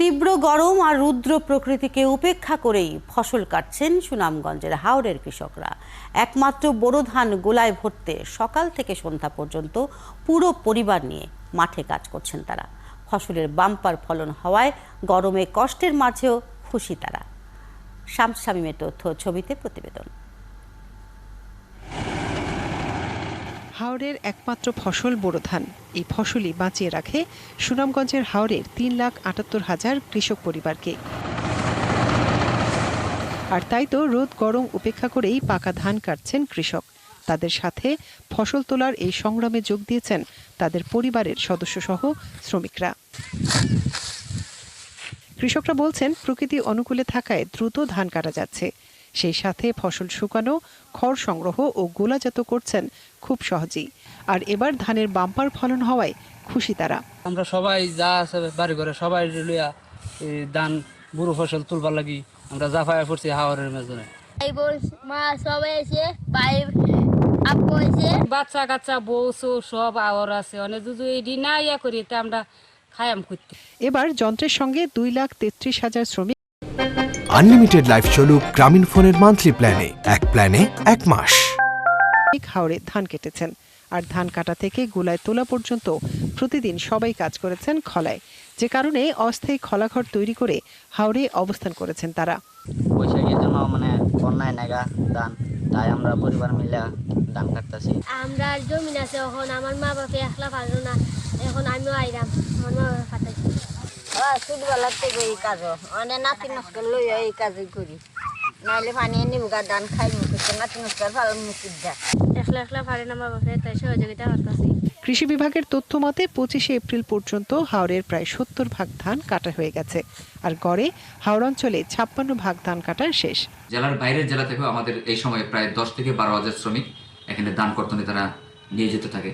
তীব্র গরম আর রুদ্র প্রকৃতিকে উপেক্ষা করেই ফসল কাটছেন সুনামগঞ্জের হাওরের কৃষকরা। একমাত্র বোরো ধান গোলায় ভরতে সকাল থেকে সন্ধ্যা পর্যন্ত পুরো পরিবার নিয়ে মাঠে কাজ করছেন তারা। ফসলের বাম্পার ফলন হওয়ায় গরমে কষ্টের মাঝেও খুশি তারা। শামস শামীমের তথ্য, ছবিতে প্রতিবেদন। হাওরের একমাত্র ফসল বোরো ধান। এই ফসলই বাঁচিয়ে রাখে সুনামগঞ্জের হাওরের 3,78,000 কৃষক পরিবারকে। আর তাই তো রোদ গরম উপেক্ষা করেই পাকা ধান কাটছেন কৃষক। তাদের সাথে ফসল তোলার এই সংগ্রামে যোগ দিয়েছেন তাদের পরিবারের সদস্যসহ শ্রমিকরা। কৃষকরা বলছেন, প্রকৃতি অনুকূলে থাকায় দ্রুত ধান কাটা যাচ্ছে। সেই সাথে ফসল শুকানো, খড় সংগ্রহ ও গোলাজাত করছেন খুব সহজেই। আর এবার ধানের বাম্পার ফলন হওয়ায় খুশি তারা। আমরা সবাই যা আছে বাড়ি ঘরে সবাই লইয়া ধান বুড়ো ফসল তুলবার লাগি আমরা জাফায়া পড়ছি হাওরের মেজনে। মা সবাই এসে ভাই আপু এসে বাচ্চা কাচ্চা বউ সব আওয়ার আছে অনেক যদি এডি না ইয়া করি তা আমরা খায়াম করতে। এবার যন্ত্রের সঙ্গে 2,33,000 শ্রমিক। আনলিমিটেড লাইফ চলুক গ্রামীণ ফোনের মান্থলি প্ল্যানে, এক প্ল্যানে 1 মাস। হাওরে ধান কেটেছেন। আর ধান কাটা থেকে গোলায় তোলা পর্যন্ত প্রতিদিন সবাই কাজ করেছেন খলায়, যে কারণে অস্থায়ী খলাঘর তৈরি করে হাওরে অবস্থান করেছেন তারা। বৈশাখের জন্য বন্যায় নাগা ধান, তাই আমরা পরিবার মিলে ধান কাটতেছি। আমরা জমিন আছে, এখন আমার মা বাপে একলা পারলো না, এখন আমিও আইরাম আমার মা বাবা ফাটাইছি। ছোটবেলার থেকে এই কাজ মানে নাতি নস্কর লইয়া এই কাজই করি, নাহলে পানি নিমুগা ধান খাই মুখে নাতি নস্কর ভালো মুখের যা একলা একলা পারে না মা বাপে, তাই সহযোগিতা করতেছি। কৃষি বিভাগের তথ্য মতে 25শে এপ্রিল পর্যন্ত হাওরের প্রায় 70 ভাগ ধান কাটা হয়ে গেছে। আর গড়ে হাওড় অঞ্চলে 56 ভাগ ধান কাটার শেষ। জেলার বাইরের জেলা থেকেও আমাদের এই সময়ে প্রায় 10 থেকে 12,000 শ্রমিক এখানে ধান কর্তনে তারা নিয়ে যেতে থাকে।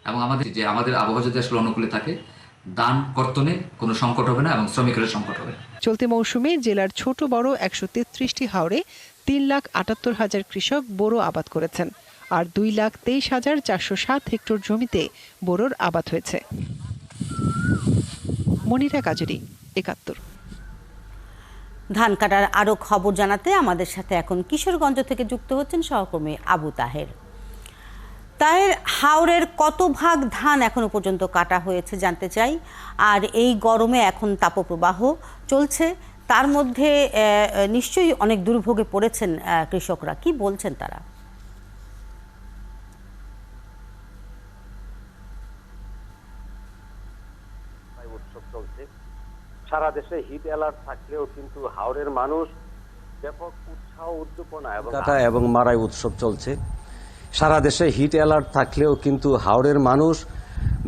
এবং আমাদের আবহাওয়া যদি আসলে অনুকূলে থাকে, ধান কর্তনে কোনো সংকট হবে না এবং শ্রমিকের সংকট হবে না। চলতি মৌসুমে জেলার ছোট বড় 133টি হাওরে 3,78,000 কৃষক বোরো আবাদ করেছেন। আর 2,23,407 হেক্টর জমিতে বোরোর আবাদ হয়েছে। মনিরা কাজরি, 71। ধান কাটার আরও খবর জানাতে আমাদের সাথে এখন কিশোরগঞ্জ থেকে যুক্ত হচ্ছেন সহকর্মী আবু তাহের। তাহের, হাওরের কত ভাগ ধান এখনো পর্যন্ত কাটা হয়েছে জানতে চাই। আর এই গরমে এখন তাপপ্রবাহ চলছে, তার মধ্যে নিশ্চয়ই অনেক দুর্ভোগে পড়েছেন কৃষকরা, কি বলছেন তারা? উৎসব চলছে, সারা দেশে হিট অ্যালার্ট থাকলেও কিন্তু হাওরের মানুষ ব্যাপক উৎসাহ উদ্দীপনা এবং মারাই উৎসব চলছে। সারা দেশে হিট অ্যালার্ট থাকলেও কিন্তু হাওরের মানুষ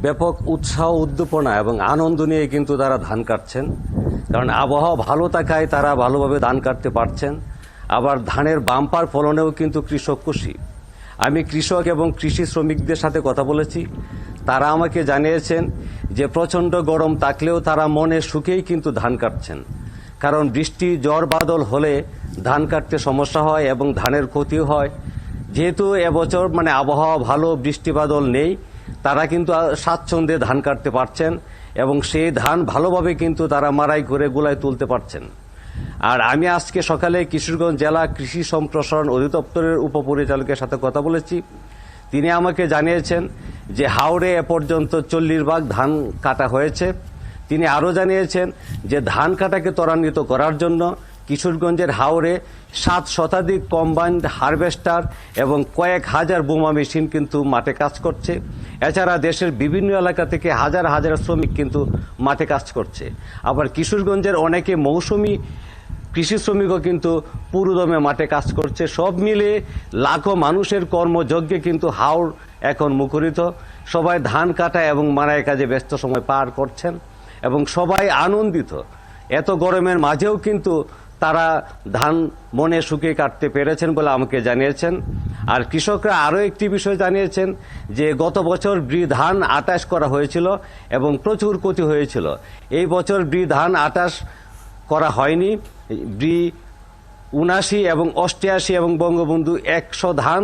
ব্যাপক উৎসাহ উদ্দীপনা এবং আনন্দ নিয়ে কিন্তু তারা ধান কাটছেন। কারণ আবহাওয়া ভালো থাকায় তারা ভালোভাবে ধান কাটতে পারছেন। আবার ধানের বাম্পার ফলনেও কিন্তু কৃষক খুশি। আমি কৃষক এবং কৃষি শ্রমিকদের সাথে কথা বলেছি, তারা আমাকে জানিয়েছেন যে প্রচণ্ড গরম থাকলেও তারা মনে সুখেই কিন্তু ধান কাটছেন। কারণ বৃষ্টি ঝড় বাদল হলে ধান কাটতে সমস্যা হয় এবং ধানের ক্ষতিও হয়। যেহেতু এবছর আবহাওয়া ভালো, বৃষ্টি বাদল নেই, তারা কিন্তু স্বাচ্ছন্দ্যে ধান কাটতে পারছেন এবং সেই ধান ভালোভাবে কিন্তু তারা মারাই করে গোলায় তুলতে পারছেন। আর আমি আজকে সকালে কিশোরগঞ্জ জেলা কৃষি সম্প্রসারণ অধিদপ্তরের উপপরিচালকের সাথে কথা বলেছি। তিনি আমাকে জানিয়েছেন যে হাওরে এ পর্যন্ত 40 ভাগ ধান কাটা হয়েছে। তিনি আরও জানিয়েছেন যে ধান কাটাকে ত্বরান্বিত করার জন্য কিশোরগঞ্জের হাওরে 7 শতাধিক কম্বাইন্ড হারভেস্টার এবং কয়েক হাজার বোমা মেশিন কিন্তু মাঠে কাজ করছে। এছাড়া দেশের বিভিন্ন এলাকা থেকে হাজার হাজার শ্রমিক কিন্তু মাঠে কাজ করছে। আবার কিশোরগঞ্জের অনেকে মৌসুমি কৃষি শ্রমিকও কিন্তু পুরোদমে মাঠে কাজ করছে। সব মিলে লাখো মানুষের কর্মযজ্ঞে কিন্তু হাওর এখন মুখরিত। সবাই ধান কাটা এবং মারাই কাজে ব্যস্ত সময় পার করছেন এবং সবাই আনন্দিত। এত গরমের মাঝেও কিন্তু তারা ধান মনে সুখে কাটতে পেরেছেন বলে আমাকে জানিয়েছেন। আর কৃষকরা আরও একটি বিষয় জানিয়েছেন যে গত বছর ধান 28 করা হয়েছিল এবং প্রচুর ক্ষতি হয়েছিল। এই বছর ধান 28 করা হয়নি, 79 এবং 88 এবং বঙ্গবন্ধু 100 ধান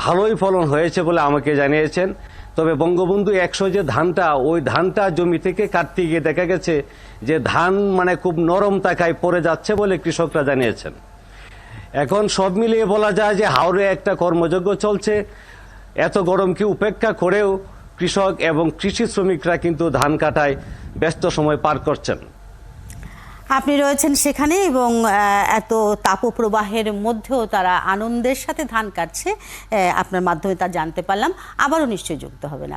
ভালোই ফলন হয়েছে বলে আমাকে জানিয়েছেন। তবে বঙ্গবন্ধু 100 যে ধানটা, ওই ধানটা জমি থেকে কাটতে গিয়ে দেখা গেছে যে ধান মানে খুব নরম তাকায় পড়ে যাচ্ছে বলে কৃষকরা জানিয়েছেন। এখন সব মিলিয়ে বলা যায় যে হাওরে একটা কর্মযজ্ঞ চলছে। এত গরমকে উপেক্ষা করেও কৃষক এবং কৃষি শ্রমিকরা কিন্তু ধান কাটায় ব্যস্ত সময় পার করছেন। আপনি রয়েছেন সেখানে এবং এত তাপপ্রবাহের মধ্যেও তারা আনন্দের সাথে ধান কাটছে, আপনার মাধ্যমে তা জানতে পারলাম। আবারও নিশ্চয়ই যুক্ত হবেন।